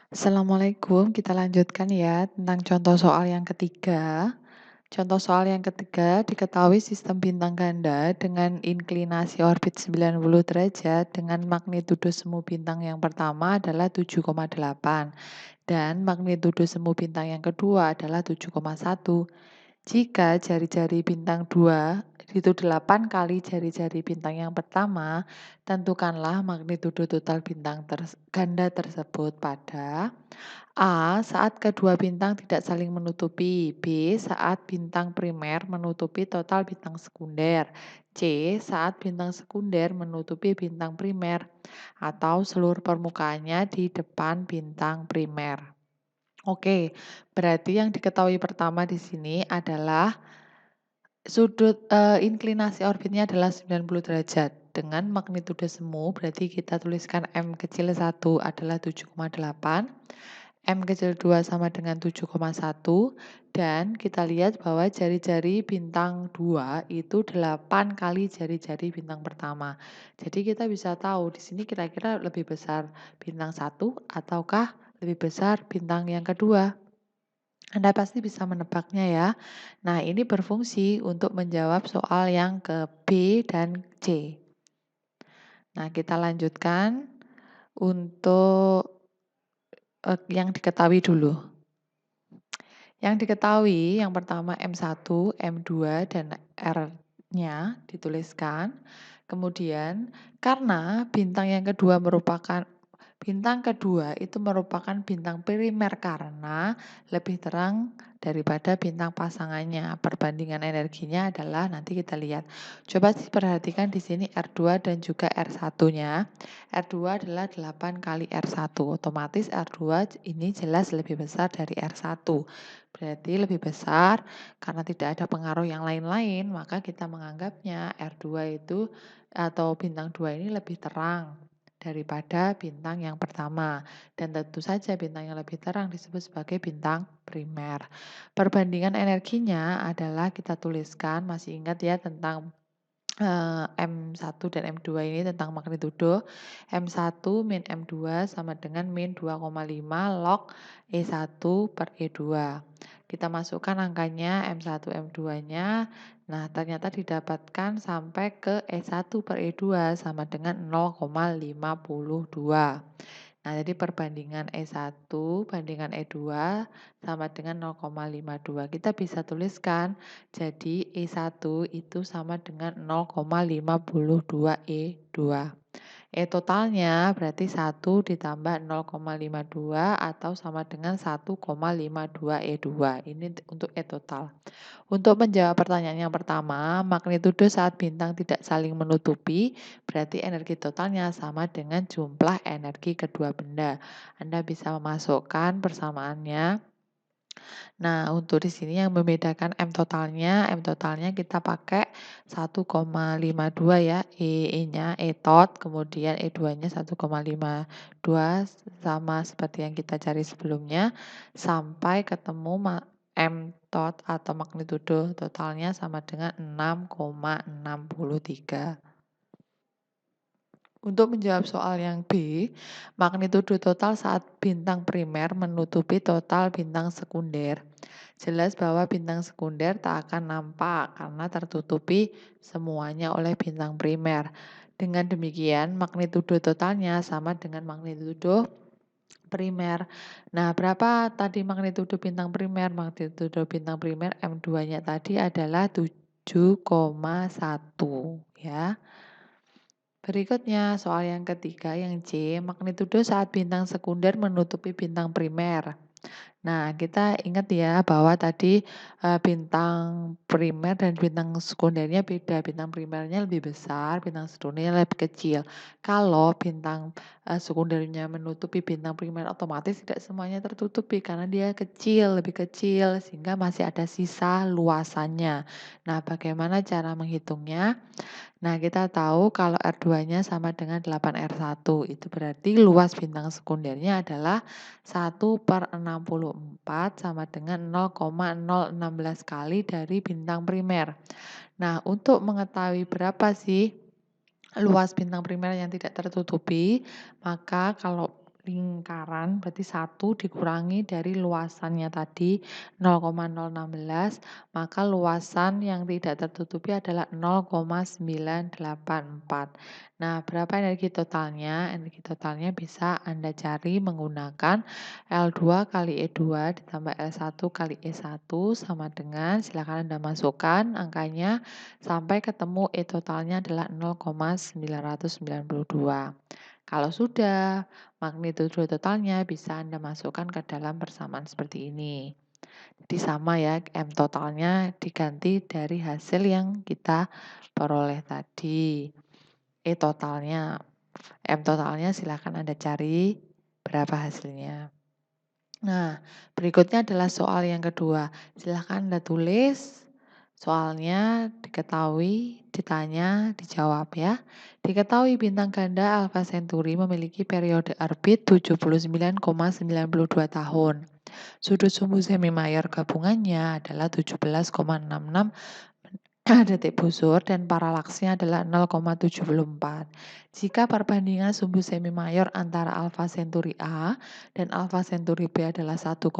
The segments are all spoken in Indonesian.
Assalamualaikum, kita lanjutkan ya tentang contoh soal yang ketiga. Contoh soal yang ketiga, diketahui sistem bintang ganda dengan inklinasi orbit 90 derajat dengan magnitudo semu bintang yang pertama adalah 7,8 dan magnitudo semu bintang yang kedua adalah 7,1. Jika jari-jari bintang 2 itu 8 kali jari-jari bintang yang pertama, tentukanlah magnitudo total bintang ganda tersebut pada A. Saat kedua bintang tidak saling menutupi. B. Saat bintang primer menutupi total bintang sekunder. C. Saat bintang sekunder menutupi bintang primer. Atau seluruh permukaannya di depan bintang primer. Oke, berarti yang diketahui pertama di sini adalah inklinasi orbitnya adalah 90 derajat. Dengan magnitudo semu, berarti kita tuliskan M kecil 1 adalah 7,8. M kecil 2 sama dengan 7,1 dan kita lihat bahwa jari-jari bintang 2 itu 8 kali jari-jari bintang pertama. Jadi kita bisa tahu di sini kira-kira lebih besar bintang 1 ataukah lebih besar bintang yang kedua. Anda pasti bisa menebaknya ya. Nah, ini berfungsi untuk menjawab soal yang ke B dan C. Nah, kita lanjutkan untuk yang diketahui dulu. Yang diketahui yang pertama M1, M2, dan R-nya dituliskan. Kemudian karena bintang kedua itu merupakan bintang primer karena lebih terang daripada bintang pasangannya. Perbandingan energinya adalah nanti kita lihat. Coba perhatikan di sini R2 dan juga R1-nya. R2 adalah 8 kali R1. Otomatis R2 ini jelas lebih besar dari R1. Berarti lebih besar karena tidak ada pengaruh yang lain-lain, maka kita menganggapnya R2 itu atau bintang 2 ini lebih terang daripada bintang yang pertama. Dan tentu saja bintang yang lebih terang disebut sebagai bintang primer. Perbandingan energinya adalah kita tuliskan, masih ingat ya tentang M1 dan M2 ini tentang magnitudo. M1 min M2 sama dengan min 2,5 log E1 per E2. Kita masukkan angkanya M1, M2-nya. Nah, ternyata didapatkan sampai ke E1 per E2 sama dengan 0,52. Nah, jadi perbandingan E1 bandingan E2 sama dengan 0,52. Kita bisa tuliskan, jadi E1 itu sama dengan 0,52 E2. E totalnya berarti 1 ditambah 0,52 atau sama dengan 1,52 E2. Ini untuk E total. Untuk menjawab pertanyaan yang pertama, magnitudo saat bintang tidak saling menutupi, berarti energi totalnya sama dengan jumlah energi kedua benda. Anda bisa memasukkan persamaannya. Nah, untuk di sini yang membedakan M totalnya kita pakai 1,52 ya, E-nya, E tot, kemudian E2-nya 1,52 sama seperti yang kita cari sebelumnya, sampai ketemu M tot atau magnitudo totalnya sama dengan 6,63. Untuk menjawab soal yang B, magnitudo total saat bintang primer menutupi total bintang sekunder. Jelas bahwa bintang sekunder tak akan nampak karena tertutupi semuanya oleh bintang primer. Dengan demikian, magnitudo totalnya sama dengan magnitudo primer. Nah, berapa tadi magnitudo bintang primer? Magnitudo bintang primer M2-nya tadi adalah 7,1 ya. Berikutnya soal yang ketiga yang C, magnitudo saat bintang sekunder menutupi bintang primer. Nah, kita ingat ya bahwa tadi bintang primer dan bintang sekundernya beda. Bintang primernya lebih besar, bintang sekundernya lebih kecil. Kalau bintang sekundernya menutupi bintang primer, otomatis tidak semuanya tertutupi karena dia kecil, lebih kecil sehingga masih ada sisa luasannya. Nah, bagaimana cara menghitungnya? Nah, kita tahu kalau R2-nya sama dengan 8R1. Itu berarti luas bintang sekundernya adalah 1/64 sama dengan 0,016 kali dari bintang primer. Nah, untuk mengetahui berapa sih luas bintang primer yang tidak tertutupi, maka kalau lingkaran berarti 1 dikurangi dari luasannya tadi 0,016, maka luasan yang tidak tertutupi adalah 0,984. Nah, berapa energi totalnya? Energi totalnya bisa Anda cari menggunakan L2 kali E2 ditambah L1 kali E1 sama dengan, silakan Anda masukkan angkanya sampai ketemu E totalnya adalah 0,992. Kalau sudah, magnitudo totalnya bisa Anda masukkan ke dalam persamaan seperti ini. Jadi sama ya, M totalnya diganti dari hasil yang kita peroleh tadi. E totalnya, M totalnya silakan Anda cari berapa hasilnya. Nah, berikutnya adalah soal yang kedua. Silakan Anda tulis soalnya, diketahui, ditanya, dijawab ya. Diketahui bintang ganda Alpha Centauri memiliki periode orbit 79,92 tahun. Sudut sumbu semi mayor gabungannya adalah 17,66 detik busur dan paralaksnya adalah 0,74. Jika perbandingan sumbu semi mayor antara Alpha Centauri A dan Alpha Centauri B adalah 1,22,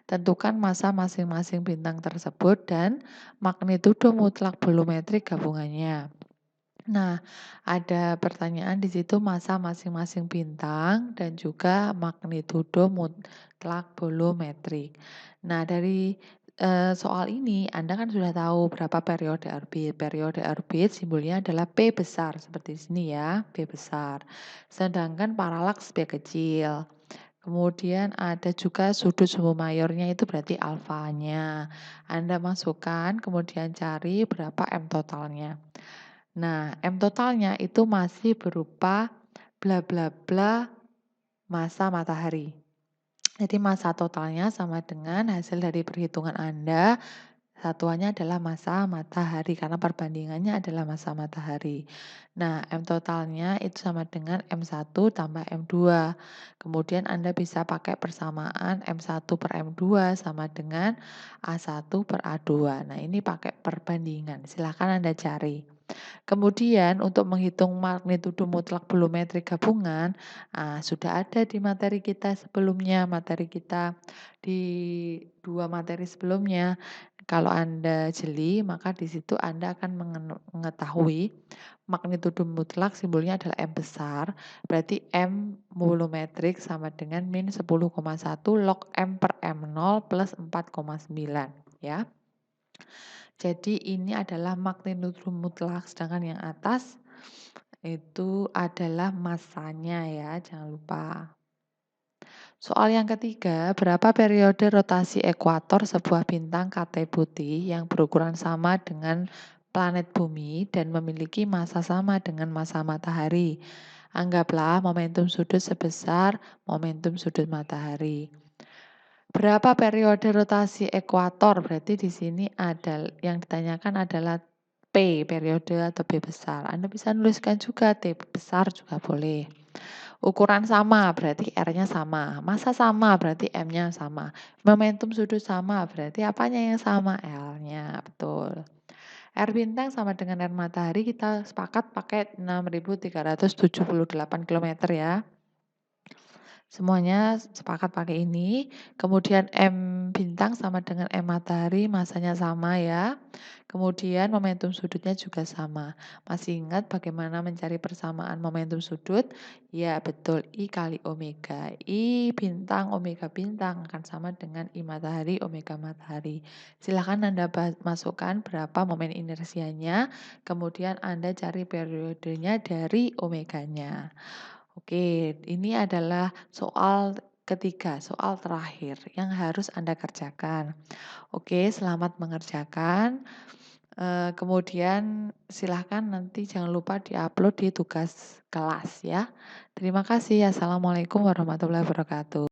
tentukan massa masing-masing bintang tersebut dan magnitudo mutlak volumetrik gabungannya. Nah, ada pertanyaan di situ massa masing-masing bintang dan juga magnitudo mutlak volumetrik. Nah, dari soal ini Anda kan sudah tahu berapa periode orbit. Periode orbit simbolnya adalah P besar seperti sini ya, P besar. Sedangkan paralaks P kecil. Kemudian ada juga sudut sumbu mayornya itu berarti alfanya. Anda masukkan kemudian cari berapa M totalnya. Nah, M totalnya itu masih berupa bla bla bla massa matahari. Jadi massa totalnya sama dengan hasil dari perhitungan Anda, satuannya adalah massa matahari karena perbandingannya adalah massa matahari. Nah, M totalnya itu sama dengan M1 tambah M2. Kemudian Anda bisa pakai persamaan M1 per M2 sama dengan A1 per A2. Nah, ini pakai perbandingan. Silahkan Anda cari. Kemudian untuk menghitung magnitudo mutlak volumetrik gabungan, sudah ada di materi kita sebelumnya, materi kita di 2 materi sebelumnya. Kalau Anda jeli, maka di situ Anda akan mengetahui magnitudo mutlak simbolnya adalah M besar, berarti M volumetrik sama dengan min 10,1 log M per M0 plus 4,9 ya. Jadi ini adalah magnitudo mutlak, sedangkan yang atas itu adalah massanya ya, jangan lupa. Soal yang ketiga, berapa periode rotasi ekuator sebuah bintang KT putih yang berukuran sama dengan planet bumi dan memiliki massa sama dengan massa matahari? Anggaplah momentum sudut sebesar momentum sudut matahari. Berapa periode rotasi ekuator? Berarti di sini ada yang ditanyakan adalah P periode atau B besar. Anda bisa nuliskan juga T besar juga boleh. Ukuran sama berarti R-nya sama. Massa sama berarti M-nya sama. Momentum sudut sama berarti apanya yang sama? L-nya, betul. R bintang sama dengan R matahari kita sepakat pakai 6.378 km ya. Semuanya sepakat pakai ini. Kemudian M bintang sama dengan M matahari, massanya sama ya. Kemudian momentum sudutnya juga sama. Masih ingat bagaimana mencari persamaan momentum sudut? Ya betul, I kali omega. I bintang omega bintang akan sama dengan I matahari omega matahari. Silahkan Anda masukkan berapa momen inersianya. Kemudian Anda cari periodenya dari omeganya. Oke, ini adalah soal ketiga, soal terakhir yang harus Anda kerjakan. Oke, selamat mengerjakan. Kemudian silahkan nanti jangan lupa diupload di tugas kelas ya. Terima kasih. Assalamualaikum warahmatullahi wabarakatuh.